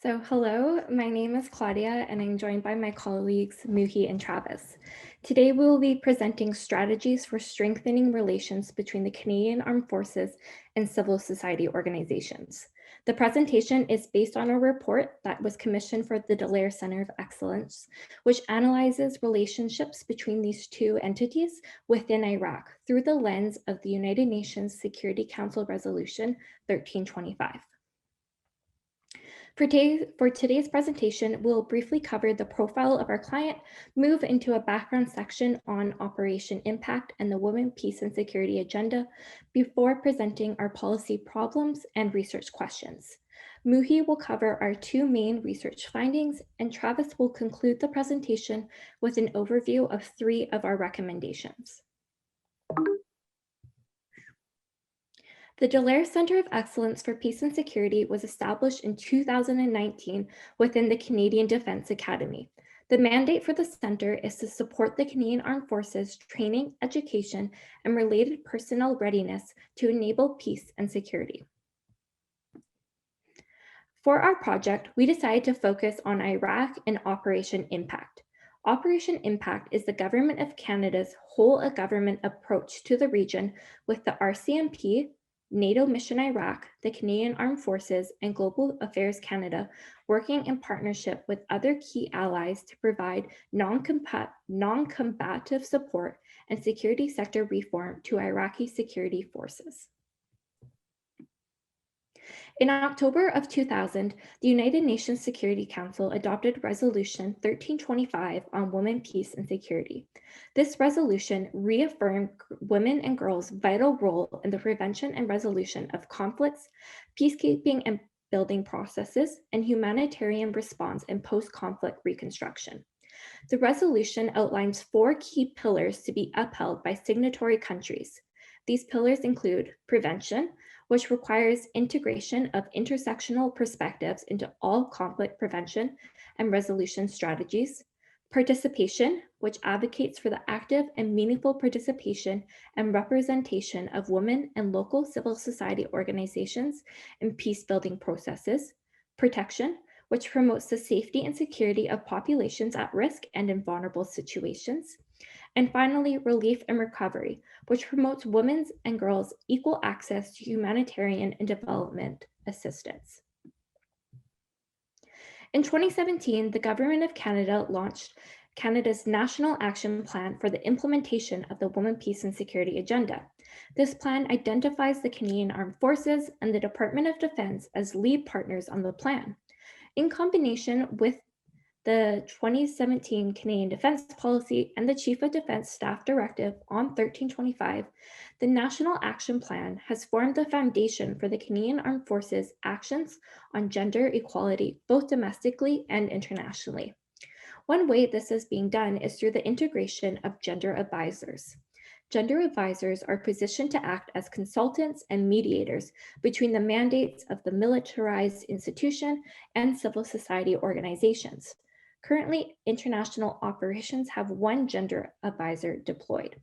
So hello, my name is Claudia and I'm joined by my colleagues Muhi and Travis. Today we will be presenting strategies for strengthening relations between the Canadian Armed Forces and civil society organizations. The presentation is based on a report that was commissioned for the Dallaire Center of Excellence, which analyzes relationships between these two entities within Iraq through the lens of the United Nations Security Council Resolution 1325. For today's presentation, we'll briefly cover the profile of our client, move into a background section on Operation Impact and the Women, Peace and Security agenda before presenting our policy problems and research questions. Muhi will cover our two main research findings, and Travis will conclude the presentation with an overview of three of our recommendations. The Dallaire Center of Excellence for Peace and Security was established in 2019 within the Canadian Defence Academy. The mandate for the center is to support the Canadian Armed Forces training, education, and related personnel readiness to enable peace and security. For our project, we decided to focus on Iraq and Operation Impact. Operation Impact is the Government of Canada's whole-of-government approach to the region with the RCMP, NATO Mission Iraq, the Canadian Armed Forces, and Global Affairs Canada working in partnership with other key allies to provide non-combative support and security sector reform to Iraqi security forces. In October of 2000, the United Nations Security Council adopted Resolution 1325 on women, peace, and security. This resolution reaffirmed women and girls' vital role in the prevention and resolution of conflicts, peacekeeping and building processes, and humanitarian response and post-conflict reconstruction. The resolution outlines four key pillars to be upheld by signatory countries. These pillars include prevention, which requires integration of intersectional perspectives into all conflict prevention and resolution strategies, participation, which advocates for the active and meaningful participation and representation of women and local civil society organizations in peace-building processes, protection, which promotes the safety and security of populations at risk and in vulnerable situations, and finally, relief and recovery, which promotes women's and girls' equal access to humanitarian and development assistance. In 2017, the Government of Canada launched Canada's National Action Plan for the implementation of the Women, Peace and Security agenda. This plan identifies the Canadian Armed Forces and the Department of Defence as lead partners on the plan. In combination with the 2017 Canadian Defence Policy and the Chief of Defence Staff Directive on 1325, the National Action Plan has formed the foundation for the Canadian Armed Forces actions on gender equality, both domestically and internationally. One way this is being done is through the integration of gender advisors. Gender advisors are positioned to act as consultants and mediators between the mandates of the militarized institution and civil society organizations. Currently, international operations have one gender advisor deployed.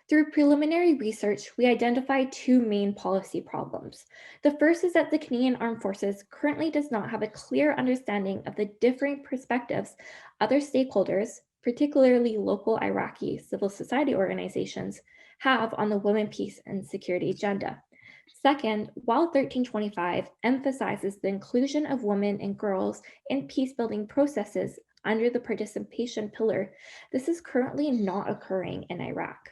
Through preliminary research, we identified two main policy problems. The first is that the Canadian Armed Forces currently does not have a clear understanding of the differing perspectives other stakeholders, particularly local Iraqi civil society organizations, have on the women, peace, and security agenda. Second, while 1325 emphasizes the inclusion of women and girls in peace-building processes under the participation pillar, this is currently not occurring in Iraq.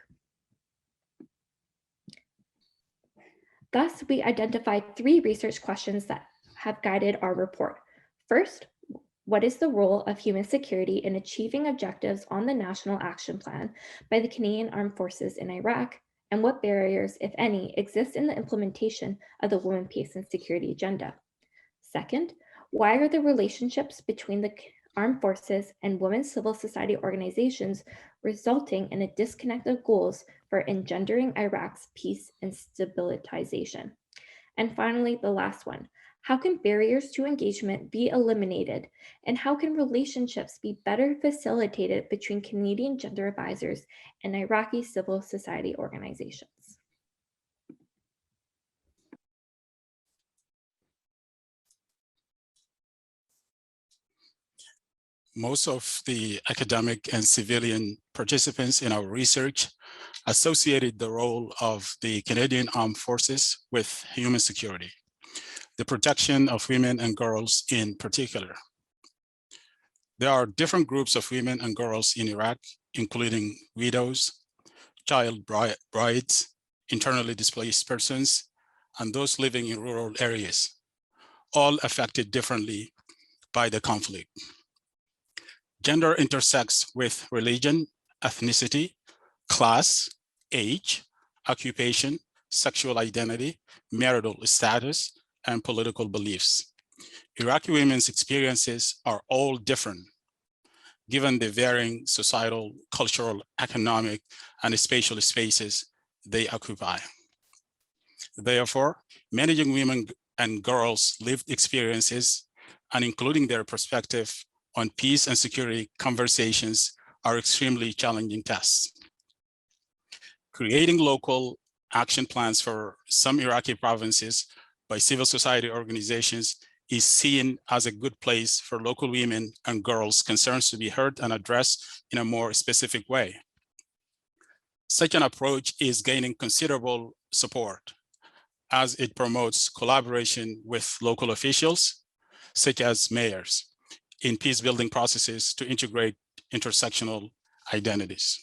Thus, we identified three research questions that have guided our report. First, what is the role of human security in achieving objectives on the National Action Plan by the Canadian Armed Forces in Iraq? And what barriers, if any, exist in the implementation of the Women, Peace and Security agenda? Second, why are the relationships between the armed forces and women's civil society organizations resulting in a disconnect of goals for engendering Iraq's peace and stabilization? And finally, the last one, how can barriers to engagement be eliminated? And how can relationships be better facilitated between Canadian gender advisors and Iraqi civil society organizations? most of the academic and civilian participants in our research associated the role of the Canadian Armed Forces with human security, the protection of women and girls in particular. There are different groups of women and girls in Iraq, including widows, child brides, internally displaced persons, and those living in rural areas, all affected differently by the conflict. Gender intersects with religion, ethnicity, class, age, occupation, sexual identity, marital status, and political beliefs. Iraqi women's experiences are all different, given the varying societal, cultural, economic, and spatial spaces they occupy. Therefore, managing women and girls' lived experiences and including their perspective on peace and security conversations are extremely challenging tasks. Creating local action plans for some Iraqi provinces by civil society organizations is seen as a good place for local women and girls' concerns to be heard and addressed in a more specific way. Such an approach is gaining considerable support as it promotes collaboration with local officials, such as mayors, in peace-building processes to integrate intersectional identities.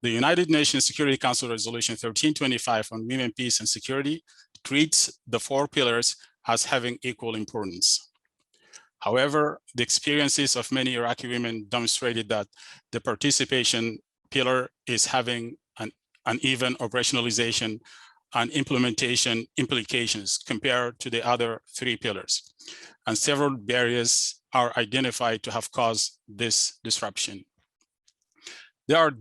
The United Nations Security Council Resolution 1325 on women, peace, and security treats the 4 pillars as having equal importance. However, the experiences of many Iraqi women demonstrated that the participation pillar is having an uneven operationalization and implementation implications compared to the other 3 pillars, and several barriers are identified to have caused this disruption. There are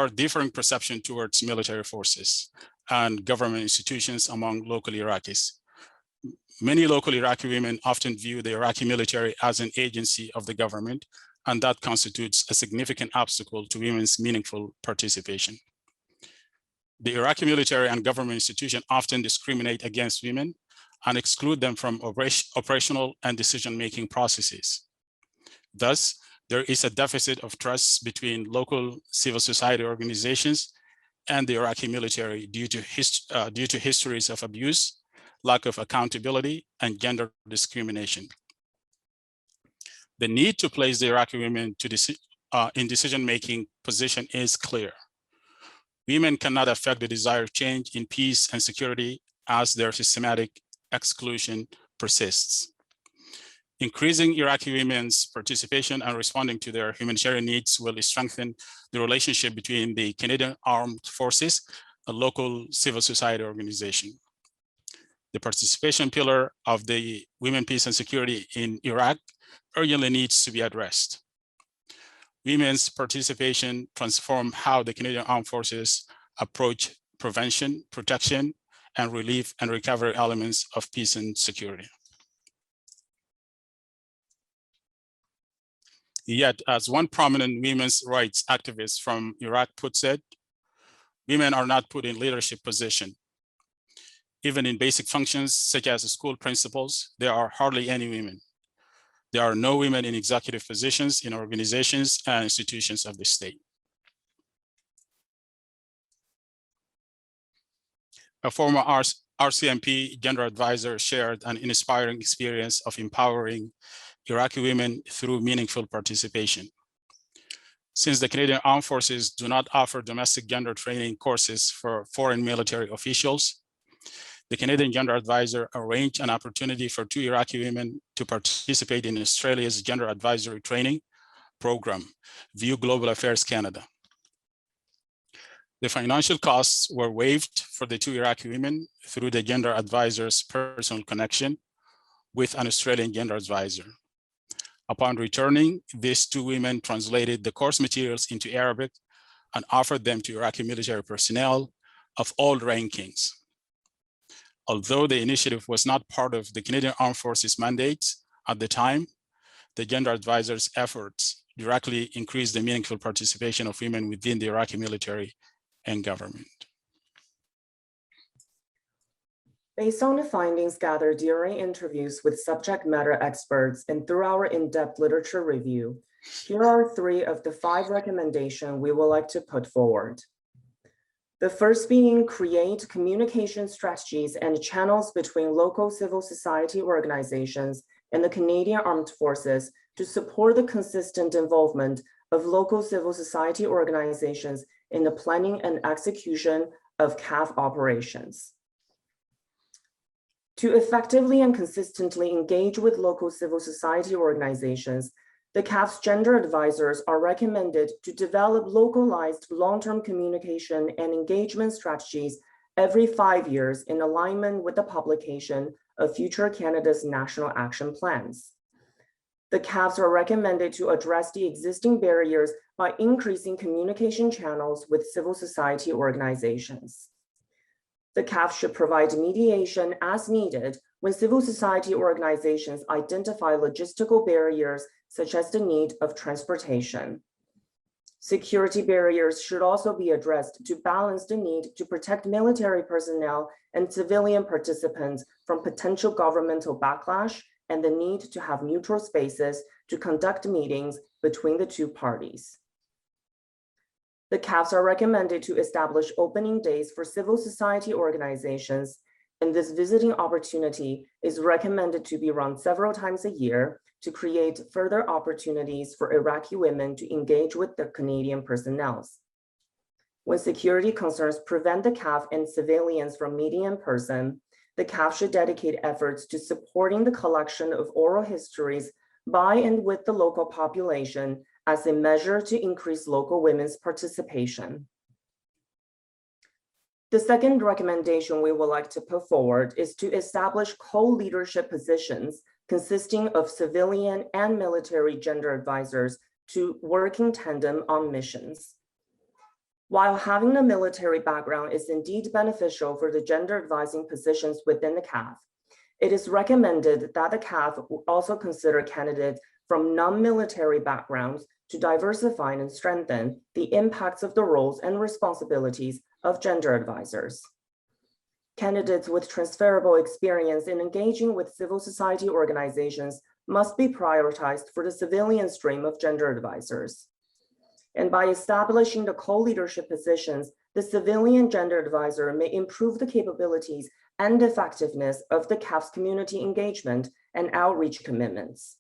differing perceptions towards military forces and government institutions among local Iraqis. Many local Iraqi women often view the Iraqi military as an agency of the government, and that constitutes a significant obstacle to women's meaningful participation. The Iraqi military and government institutions often discriminate against women and exclude them from operational and decision-making processes. Thus, there is a deficit of trust between local civil society organizations and the Iraqi military due to histories of abuse, lack of accountability, and gender discrimination. The need to place the Iraqi women in decision-making position is clear. Women cannot affect the desired change in peace and security as their systematic exclusion persists. Increasing Iraqi women's participation and responding to their humanitarian needs will strengthen the relationship between the Canadian Armed Forces and local civil society organization. The participation pillar of the Women, Peace, and Security in Iraq urgently needs to be addressed. Women's participation transforms how the Canadian Armed Forces approach prevention, protection, and relief and recovery elements of peace and security. Yet, as one prominent women's rights activist from Iraq puts it, women are not put in leadership position. Even in basic functions such as school principals, there are hardly any women. There are no women in executive positions in organizations and institutions of the state. A former RCMP gender advisor shared an inspiring experience of empowering Iraqi women through meaningful participation. Since the Canadian Armed Forces do not offer domestic gender training courses for foreign military officials, the Canadian Gender Advisor arranged an opportunity for 2 Iraqi women to participate in Australia's Gender Advisory Training Program, View Global Affairs Canada. The financial costs were waived for the 2 Iraqi women through the Gender Advisor's personal connection with an Australian gender advisor. Upon returning, these 2 women translated the course materials into Arabic and offered them to Iraqi military personnel of all rankings. Although the initiative was not part of the Canadian Armed Forces mandates at the time, the gender advisor's efforts directly increased the meaningful participation of women within the Iraqi military and government. Based on the findings gathered during interviews with subject matter experts and through our in-depth literature review, here are 3 of the 5 recommendations we would like to put forward. The first being create communication strategies and channels between local civil society organizations and the Canadian Armed Forces to support the consistent involvement of local civil society organizations in the planning and execution of CAF operations. To effectively and consistently engage with local civil society organizations, the CAF's gender advisors are recommended to develop localized long-term communication and engagement strategies every 5 years in alignment with the publication of future Canada's national action plans. The CAFs are recommended to address the existing barriers by increasing communication channels with civil society organizations. The CAF should provide mediation as needed when civil society organizations identify logistical barriers such as the need of transportation. Security barriers should also be addressed to balance the need to protect military personnel and civilian participants from potential governmental backlash and the need to have neutral spaces to conduct meetings between the 2 parties. The CAFs are recommended to establish opening days for civil society organizations, and this visiting opportunity is recommended to be run several times a year to create further opportunities for Iraqi women to engage with their Canadian personnel. When security concerns prevent the CAF and civilians from meeting in person, the CAF should dedicate efforts to supporting the collection of oral histories by and with the local population as a measure to increase local women's participation. The second recommendation we would like to put forward is to establish co-leadership positions consisting of civilian and military gender advisors to work in tandem on missions. While having a military background is indeed beneficial for the gender advising positions within the CAF, it is recommended that the CAF also consider candidates from non-military backgrounds to diversify and strengthen the impacts of the roles and responsibilities of gender advisors. Candidates with transferable experience in engaging with civil society organizations must be prioritized for the civilian stream of gender advisors. And by establishing the co-leadership positions, the civilian gender advisor may improve the capabilities and effectiveness of the CAF's community engagement and outreach commitments.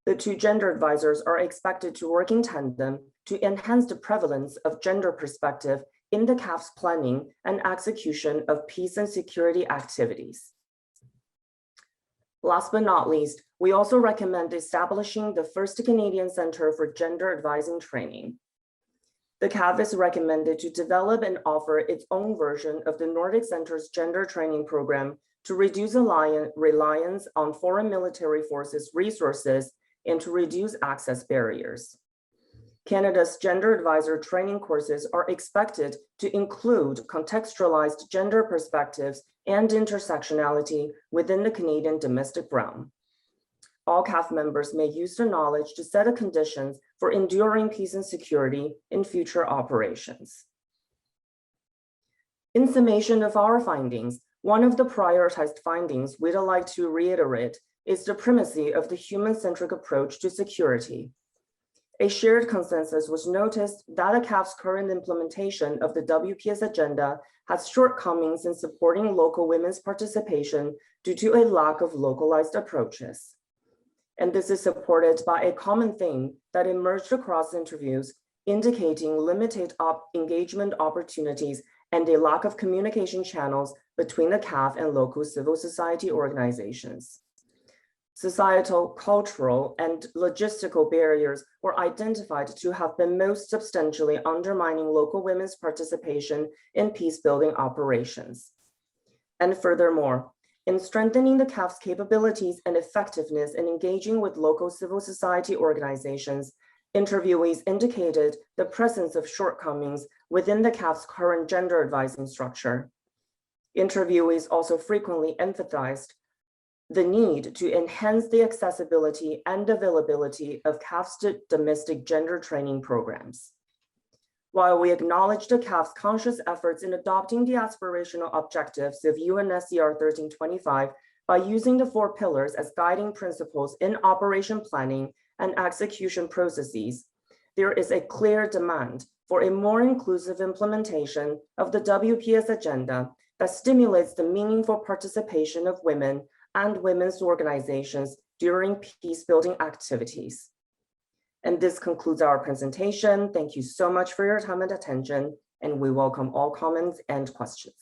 The 2 gender advisors are expected to work in tandem to enhance the prevalence of gender perspective in the CAF's planning and execution of peace and security activities. Last but not least, we also recommend establishing the first Canadian Centre for Gender Advising Training. The CAF is recommended to develop and offer its own version of the Nordic Centre's gender training program to reduce reliance on foreign military forces resources and to reduce access barriers. Canada's gender advisor training courses are expected to include contextualized gender perspectives and intersectionality within the Canadian domestic realm. All CAF members may use their knowledge to set the conditions for enduring peace and security in future operations. In summation of our findings, one of the prioritized findings we'd like to reiterate is the primacy of the human-centric approach to security. A shared consensus was noticed that the CAF's current implementation of the WPS agenda has shortcomings in supporting local women's participation due to a lack of localized approaches. And this is supported by a common theme that emerged across interviews, indicating limited engagement opportunities and a lack of communication channels between the CAF and local civil society organizations. Societal, cultural, and logistical barriers were identified to have been most substantially undermining local women's participation in peace-building operations. And furthermore, in strengthening the CAF's capabilities and effectiveness in engaging with local civil society organizations, interviewees indicated the presence of shortcomings within the CAF's current gender advising structure. Interviewees also frequently emphasized the need to enhance the accessibility and availability of CAF's domestic gender training programs. While we acknowledge the CAF's conscious efforts in adopting the aspirational objectives of UNSCR 1325 by using the 4 pillars as guiding principles in operation planning and execution processes, there is a clear demand for a more inclusive implementation of the WPS agenda that stimulates the meaningful participation of women and women's organizations during peace-building activities. And this concludes our presentation. Thank you so much for your time and attention, and we welcome all comments and questions.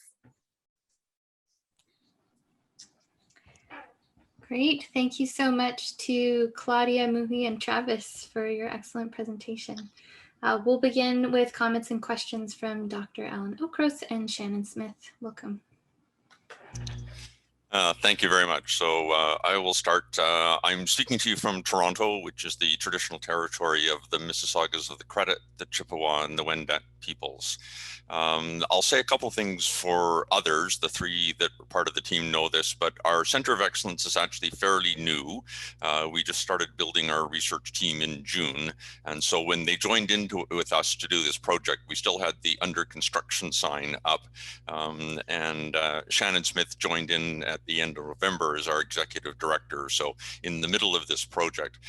Great, thank you so much to Claudia, Muhi, and Travis for your excellent presentation. We'll begin with comments and questions from Dr. Alan Okros and Shannon Smith. Welcome. Thank you very much. So I will start. I'm speaking to you from Toronto, which is the traditional territory of the Mississaugas of the Credit, the Chippewa, and the Wendat peoples. I'll say a couple things for others. The 3 that were part of the team know this, but our Center of Excellence is actually fairly new. We just started building our research team in June. And so when they joined with us to do this project, we still had the under construction sign up. And Shannon Smith joined in at the end of November as our executive director. So in the middle of this project.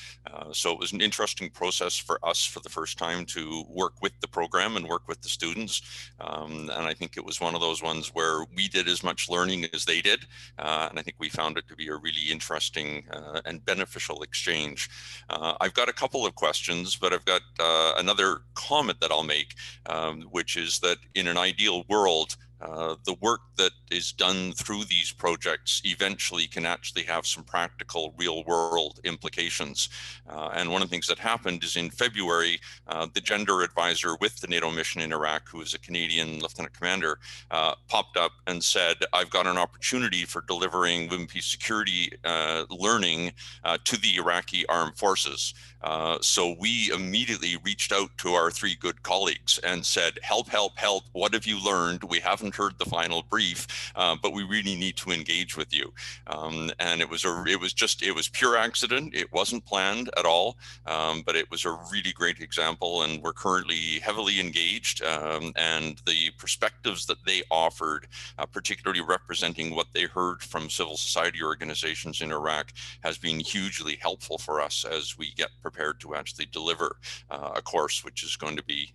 So it was an interesting process for us for the first time to work with the program and work with the students. And I think it was one of those ones where we did as much learning as they did. And I think we found it to be a really interesting and beneficial exchange. I've got a couple of questions, but I've got another comment that I'll make, which is that in an ideal world, the work that is done through these projects eventually can actually have some practical real world implications. And one of the things that happened is in February, the gender advisor with the NATO mission in Iraq, who is a Canadian lieutenant commander, popped up and said, I've got an opportunity for delivering women peace security learning to the Iraqi armed forces. So we immediately reached out to our 3 good colleagues and said, help, help, help. What have you learned? We haven't heard the final brief, but we really need to engage with you. And it was pure accident. It wasn't planned at all, but it was a really great example. And we're currently heavily engaged. And the perspectives that they offered, particularly representing what they heard from civil society organizations in Iraq, has been hugely helpful for us as we get prepared to actually deliver a course, which is going to be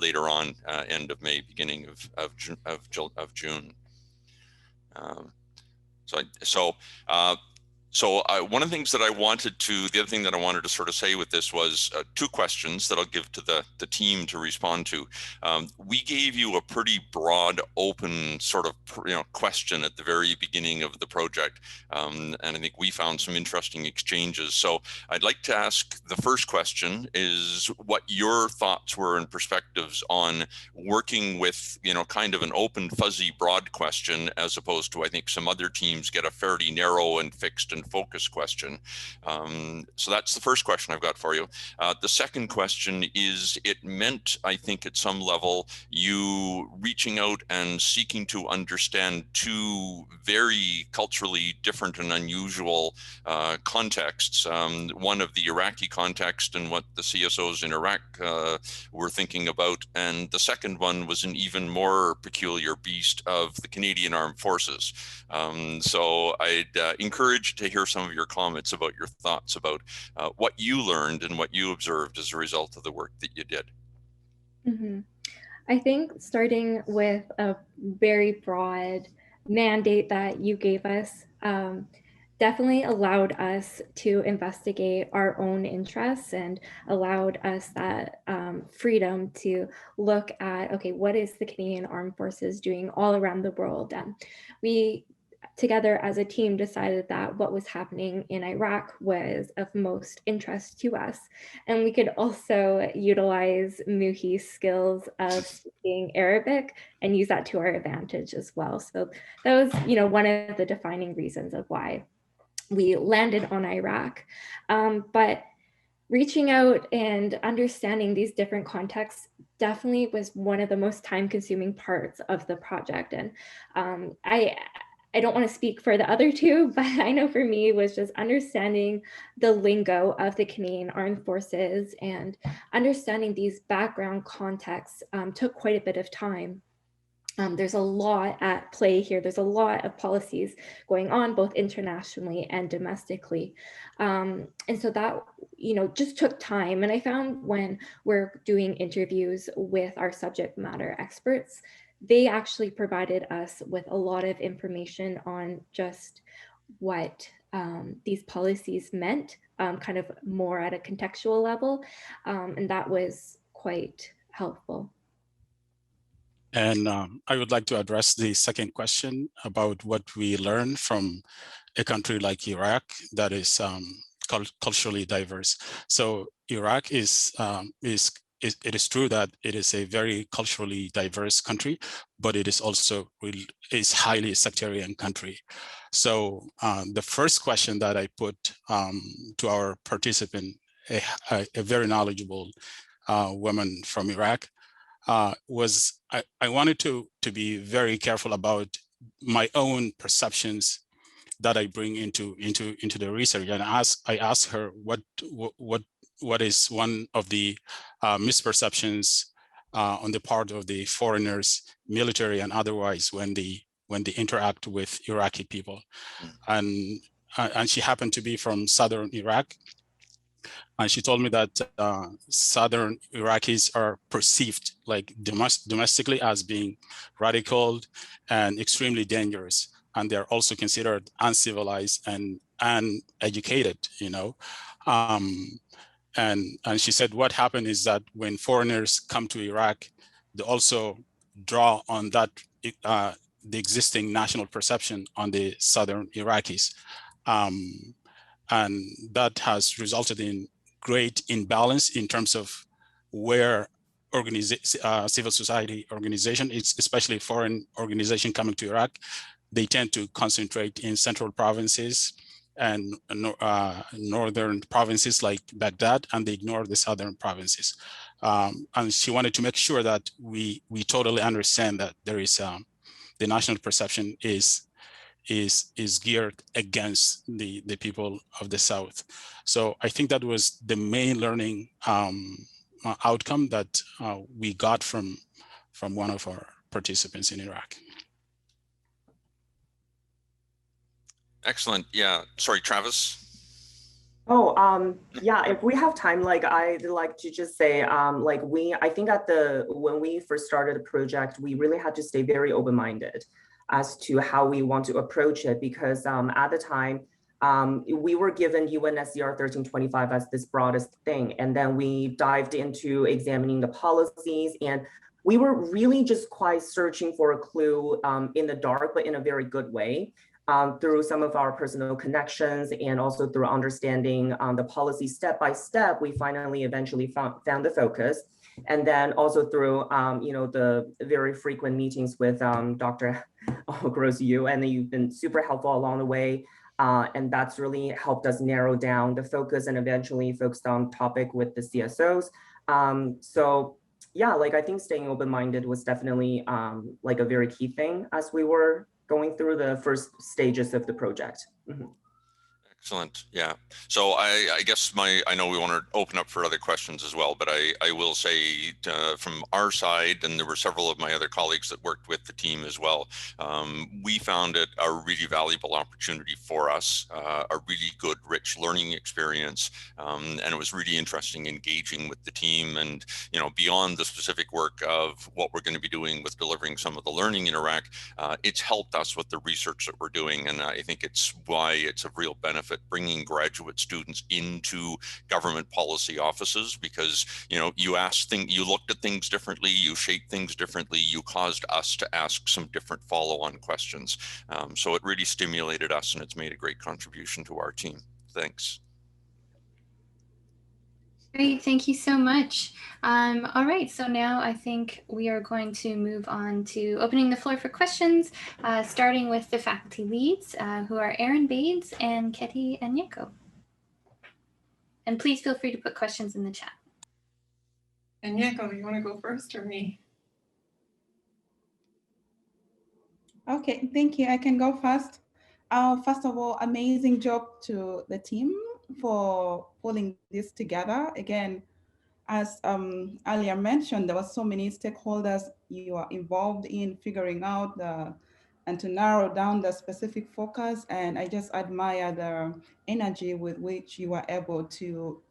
later on, end of May, beginning of June. So one of the things that the other thing that I wanted to sort of say with this was 2 questions that I'll give to the team to respond to. We gave you a pretty broad, open sort of question at the very beginning of the project, and I think we found some interesting exchanges. So I'd like to ask the first question is what your thoughts were and perspectives on working with kind of an open, fuzzy, broad question, as opposed to I think some other teams get a fairly narrow and fixed and focused question. So that's the first question I've got for you. The second question is, it meant, I think at some level, you reaching out and seeking to understand 2 very culturally different and unusual contexts. One of the Iraqi context and what the CSOs in Iraq were thinking about. And the second one was an even more peculiar beast of the Canadian Armed Forces. So I'd encourage to hear some of your comments about your thoughts about what you learned and what you observed as a result of the work that you did. Mm-hmm. I think starting with a very broad mandate that you gave us definitely allowed us to investigate our own interests and allowed us that freedom to look at, okay, what is the Canadian Armed Forces doing all around the world? And we together as a team decided that what was happening in Iraq was of most interest to us. And we could also utilize Muhi's skills of speaking Arabic and use that to our advantage as well. So that was, one of the defining reasons of why we landed on Iraq. But reaching out and understanding these different contexts definitely was one of the most time-consuming parts of the project. And I don't want to speak for the other two, but I know for me was just understanding the lingo of the Canadian Armed Forces and understanding these background contexts took quite a bit of time. There's a lot at play here. There's a lot of policies going on both internationally and domestically. And so that, just took time. And I found when we're doing interviews with our subject matter experts, they actually provided us with a lot of information on just what these policies meant, kind of more at a contextual level. And that was quite helpful. And I would like to address the second question about what we learn from a country like Iraq that is culturally diverse. So Iraq it is true that it is a very culturally diverse country, but it is also is highly sectarian country. So the first question that I put to our participant, a very knowledgeable woman from Iraq, was I wanted to be very careful about my own perceptions that I bring into the research, and I asked her what is one of the misperceptions on the part of the foreigners, military and otherwise, when they interact with Iraqi people, and she happened to be from southern Iraq. And she told me that Southern Iraqis are perceived like domestically as being radical and extremely dangerous. And they're also considered uncivilized and uneducated, And she said what happened is that when foreigners come to Iraq, they also draw on that, the existing national perception on the Southern Iraqis. And that has resulted in great imbalance in terms of where civil society organization, especially foreign organization coming to Iraq, they tend to concentrate in central provinces and northern provinces like Baghdad, and they ignore the southern provinces. And she wanted to make sure that we totally understand that there is the national perception is geared against the people of the South. So I think that was the main learning outcome that we got from one of our participants in Iraq. Excellent. Yeah. Sorry, Travis. Oh, yeah, if we have time, I'd like to just say, I think when we first started the project, we really had to stay very open-minded as to how we want to approach it, because at the time, we were given UNSCR 1325 as this broadest thing. And then we dived into examining the policies, and we were really just quite searching for a clue in the dark, but in a very good way. Through some of our personal connections and also through understanding the policy step by step, we eventually found the focus. And then also through the very frequent meetings with Dr. Okros, and you've been super helpful along the way. And that's really helped us narrow down the focus and eventually focused on topic with the CSOs. So yeah, I think staying open-minded was definitely a very key thing as we were going through the first stages of the project. Mm-hmm. Excellent. Yeah. So I guess I know we want to open up for other questions as well, but I will say from our side, and there were several of my other colleagues that worked with the team as well, we found it a really valuable opportunity for us, a really good, rich learning experience. And it was really interesting engaging with the team, and, beyond the specific work of what we're going to be doing with delivering some of the learning in Iraq, it's helped us with the research that we're doing. And I think it's why it's a real benefit bringing graduate students into government policy offices, because you looked at things differently, you shaped things differently, you caused us to ask some different follow-on questions. So it really stimulated us, and it's made a great contribution to our team. Thanks. Great, thank you so much. All right, so now I think we are going to move on to opening the floor for questions, starting with the faculty leads, who are Erin, Baines, and Ketty and Anyeko. And please feel free to put questions in the chat. Anyeko, you want to go first or me? Okay, thank you. I can go first. First of all, amazing job to the team for pulling this together. Again, as earlier mentioned, there were so many stakeholders you are involved in figuring out and to narrow down the specific focus. And I just admire the energy with which you were able to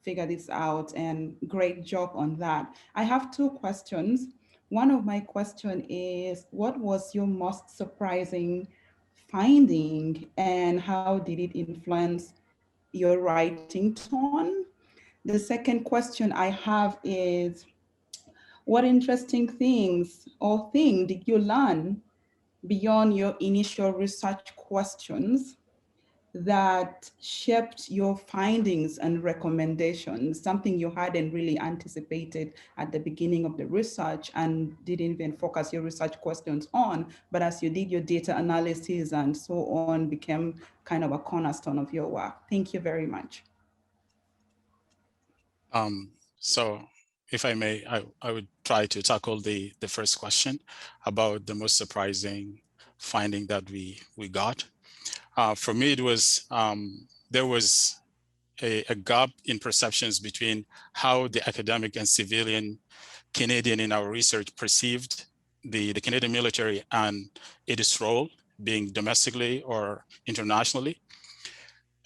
figure this out, and great job on that. I have two questions. One of my question is, what was your most surprising finding and how did it influence your writing tone? The second question I have is, what interesting things or thing did you learn beyond your initial research questions that shaped your findings and recommendations, something you hadn't really anticipated at the beginning of the research and didn't even focus your research questions on, but as you did your data analysis and so on, became kind of a cornerstone of your work? Thank you very much. So if I may, I would try to tackle the first question about the most surprising finding that we got. For me, it was, there was a gap in perceptions between how the academic and civilian Canadian in our research perceived the Canadian military and its role, being domestically or internationally,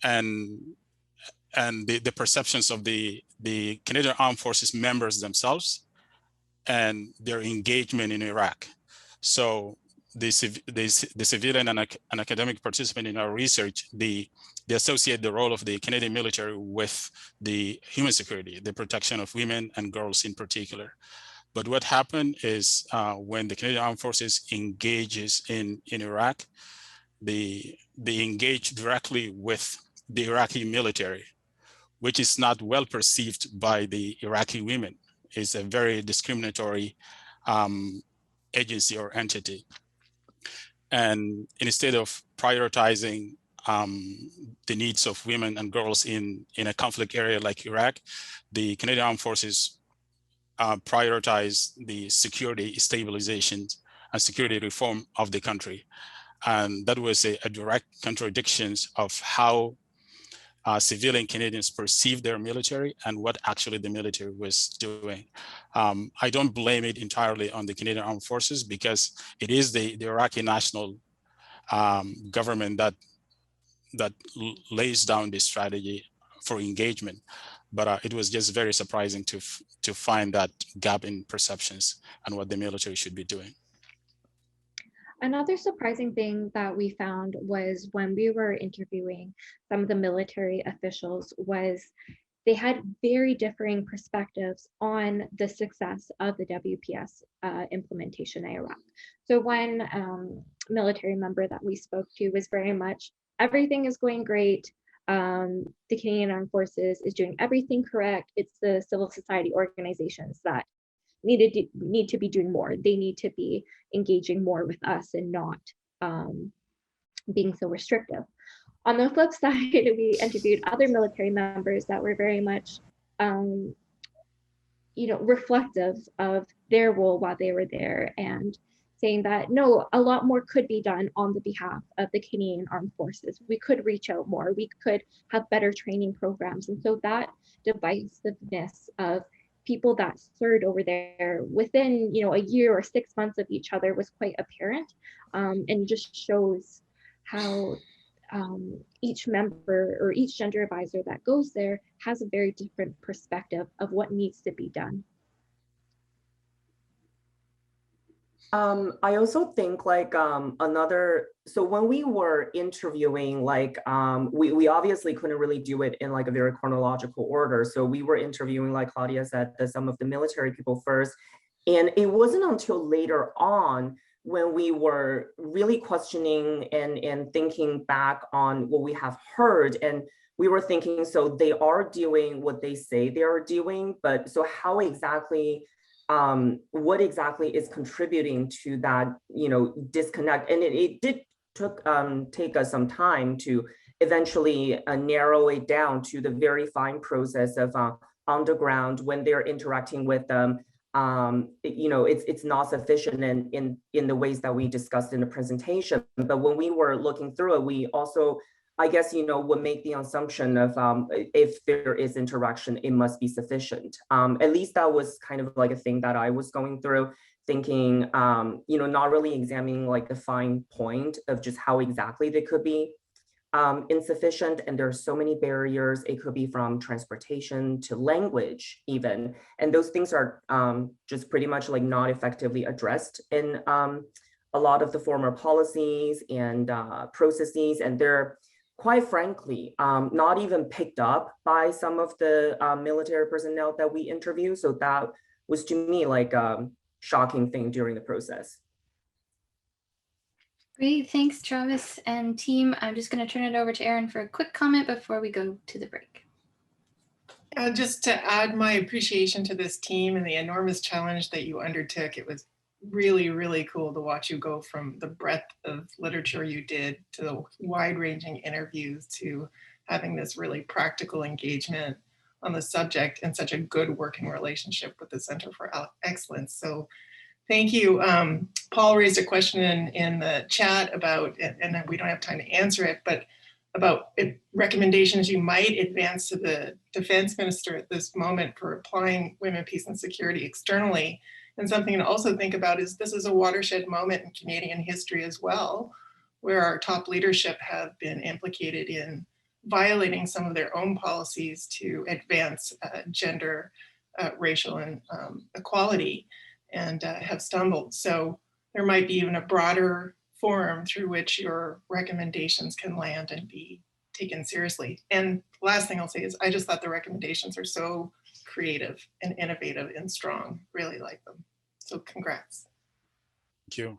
and the perceptions of the Canadian Armed Forces members themselves and their engagement in Iraq. So the civilian and academic participant in our research, they associate the role of the Canadian military with the human security, the protection of women and girls in particular. But what happened is when the Canadian Armed Forces engages in Iraq, they engage directly with the Iraqi military, which is not well perceived by the Iraqi women. It's a very discriminatory agency or entity. And instead of prioritizing the needs of women and girls in a conflict area like Iraq, the Canadian Armed Forces prioritize the security stabilization and security reform of the country. And that was a direct contradiction of how civilian Canadians perceive their military and what actually the military was doing. I don't blame it entirely on the Canadian Armed Forces, because it is the Iraqi national government that lays down this strategy for engagement. But it was just very surprising to find that gap in perceptions and what the military should be doing. Another surprising thing that we found was when we were interviewing some of the military officials was they had very differing perspectives on the success of the WPS implementation in Iraq. So one military member that we spoke to was very much, everything is going great. The Canadian Armed Forces is doing everything correct. It's the civil society organizations that need to be doing more. They need to be engaging more with us and not being so restrictive. On the flip side, we interviewed other military members that were very much, reflective of their role while they were there, and saying that no, a lot more could be done on the behalf of the Canadian Armed Forces. We could reach out more. We could have better training programs, and so that divisiveness of people that served over there within a year or 6 months of each other was quite apparent, and just shows how each member or each gender advisor that goes there has a very different perspective of what needs to be done. I also think so when we were interviewing, we obviously couldn't really do it in a very chronological order. So we were interviewing, like Claudia said, some of the military people first. And it wasn't until later on when we were really questioning and thinking back on what we have heard. And we were thinking, so they are doing what they say they are doing, but so how exactly, what exactly is contributing to that, disconnect? And it did take us some time to eventually narrow it down to the very fine process of on the ground when they're interacting with it's not sufficient in the ways that we discussed in the presentation. But when we were looking through it, we also, I guess, would make the assumption of if there is interaction, it must be sufficient. At least that was kind of like a thing that I was going through, thinking, not really examining like the fine point of just how exactly they could be insufficient. And there are so many barriers. It could be from transportation to language even. And those things are just pretty much like not effectively addressed in a lot of the former policies and processes. And they're quite frankly, not even picked up by some of the military personnel that we interview. So that was to me like a shocking thing during the process. Great, thanks Travis and team. I'm just going to turn it over to Erin for a quick comment before we go to the break. Just to add my appreciation to this team and the enormous challenge that you undertook. It was really, really cool to watch you go from the breadth of literature you did to the wide-ranging interviews to having this really practical engagement on the subject and such a good working relationship with the Center for Excellence. So thank you. Paul raised a question in the chat about, and we don't have time to answer it, but about recommendations you might advance to the defense minister at this moment for applying women, peace, and security externally. And something to also think about is this is a watershed moment in Canadian history as well, where our top leadership have been implicated in violating some of their own policies to advance gender, racial, and equality, and have stumbled. So there might be even a broader forum through which your recommendations can land and be taken seriously. And last thing I'll say is I just thought the recommendations are so creative and innovative and strong. Really like them. So congrats. Thank you.